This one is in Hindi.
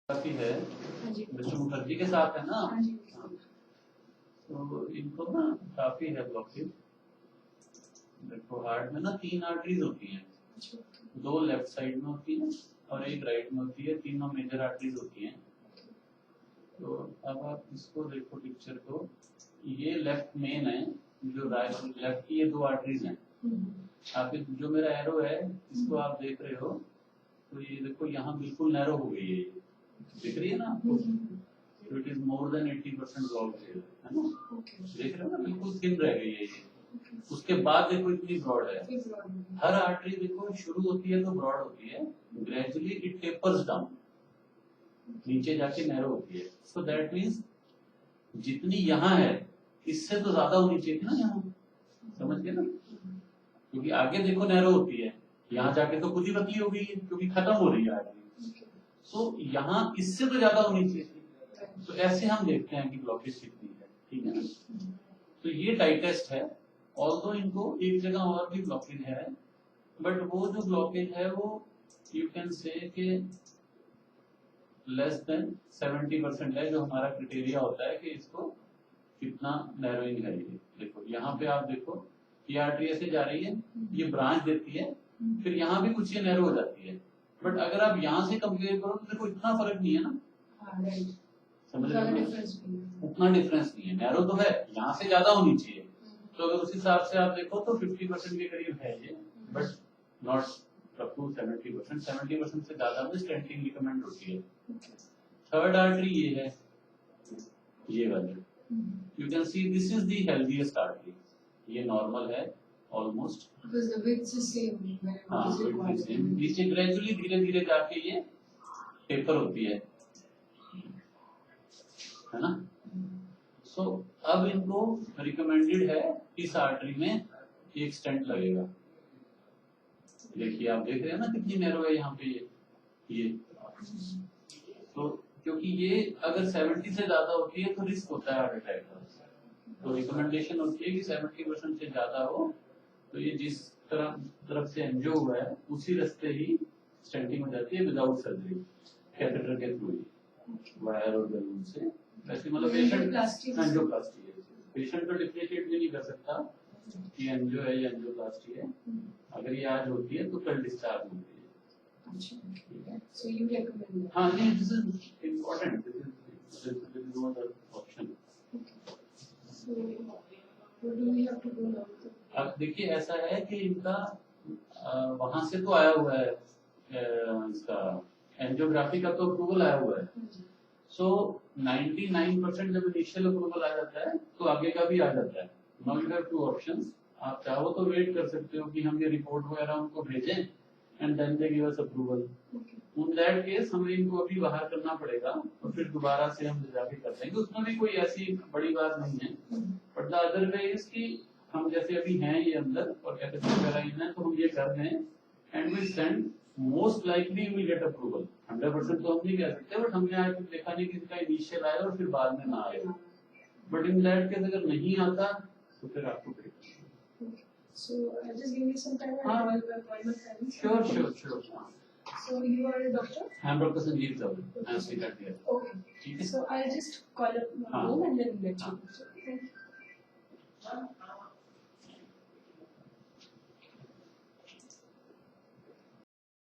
काफी है मिस्टर मुखर्जी के साथ है ना। हाँ। तो इनको ना काफी है ब्लॉकेज। देखो हार्ट में ना 3 आर्टरीज होती हैं, 2 लेफ्ट साइड में होती हैं और एक राइट में होती है। तीनों मेजर आर्टरीज होती हैं। तो अब आप इसको देखो पिक्चर को, ये लेफ्ट मेन है, जो राइट लेफ्ट की ये 2 आर्टरीज हैं। आप जो मेरा एरो है इसको आप देख रहे हो, तो ये देखो यहाँ बिल्कुल नैरो हो गई है, दिख रही है ना आपको। तो it is more than 80% block है ना। देख रहे हो ना, बिल्कुल थिन रह गई है ये। उसके बाद देखो इतनी ब्रॉड है। हर आर्टरी देखो शुरू होती है तो ब्रॉड होती है, ग्रेजुअली इट टेपर्स डाउन, नीचे जाके नैरो होती है। सो दैट मीन्स जितनी यहाँ है इससे तो ज्यादा होनी चाहिए थी ना यहाँ, समझ गए ना। क्योंकि आगे देखो नैरो होती है, यहाँ जाके तो खुद ही पतली हो गई है क्योंकि खत्म हो रही है आर्टरी। तो यहाँ इससे तो ज्यादा होनी चाहिए थी। तो ऐसे हम देखते हैं कि ब्लॉकेज कितनी है, ठीक है ना। तो ये टाइटेस्ट है। ऑल्दो इनको एक जगह और भी ब्लॉकेज है, बट वो जो ब्लॉकेज है वो यू कैन से कि लेस देन 70% है, जो हमारा क्राइटेरिया होता है कि इसको कितना नैरोइंग है। ये देखो यहाँ पे आप देखो ये आर्टरी ऐसे जा रही है, ये ब्रांच देती है, फिर यहाँ भी कुछ ये नैरो हो जाती है। बट अगर आप यहाँ से कंपेयर करो तो देखो इतना फर्क नहीं है ना। समझ रहे हो, उतना डिफरेंस नहीं है। नैरो तो है, यहाँ से ज्यादा होनी चाहिए। तो अगर उस हिसाब से आप देखो तो 50% के करीब है ये, बट नॉट अप टू 70%। 70% से ज्यादा में स्टेंटिंग रिकमेंड होती है। थर्ड आर्टरी ये है, ये वाली। You can see this is the healthiest artery. ये नॉर्मल है almost, because the width is same. हाँ नीचे ग्रेजुअली धीरे धीरे जाके ये टेपर होती है ना। सो अब इनको रिकमेंडेड है इस आर्टरी में एक स्टेंट लगेगा। देखिए आप देख रहे हैं ना कितनी नैरो है यहाँ पे ये। तो क्योंकि ये अगर 70 से ज्यादा होती है तो रिस्क होता है हार्ट अटैक का। तो रिकमेंडेशन होती है कि 70% से ज्यादा हो तो ये जिस तरफ से एंजियो हुआ है उसी रास्ते ही स्टेंटिंग हो जाती है विदाउट सर्जरी, कैथेटर के थ्रू ही, वायर और बलून से। वैसे मतलब पेशेंट एंजियोप्लास्टी है, पेशेंट तो डिफरेंशिएट भी नहीं कर सकता कि एंजियो है या एंजियोप्लास्टी है। अगर ये आज होती है तो कल डिस्चार्ज होती है। So you recommend? हाँ नहीं, this is important, this is no other option. So what do we have to do now? अब देखिए ऐसा है कि इनका वहां से तो आया हुआ है, इसका एंजियोग्राफी का तो अप्रूवल आया हुआ है। सो 99% जब इनिशियल अप्रूवल आ जाता है तो आगे का भी आ जाता है। Now you have 2 options. आप चाहो तो वेट कर सकते हो कि हम ये रिपोर्ट वगैरह उनको भेजें and then they give us approval. In that case हमें इनको अभी बाहर करना पड़ेगा और फिर दोबारा से हम जाके कर देंगे। उसमें भी कोई ऐसी बड़ी बात नहीं है। But the other way is कि हम जैसे अभी हैं ये अंदर और कैथेटर वगैरह इन है तो हम ये कर दें and we send, most likely will get approval. 100% तो हम नहीं कह सकते, बट हमने आज तक देखा नहीं किसी का इनिशियल आया और फिर बाद में ना आए। बट इन दैट केस अगर नहीं आता तो फिर आपको So just give me some time. हाँ, sure. So you are a doctor? I'm Dr. Sanjeev Zawal. I'm seated here. Okay. ठीक है? So I'll just call up my home and then let you know. Thank you.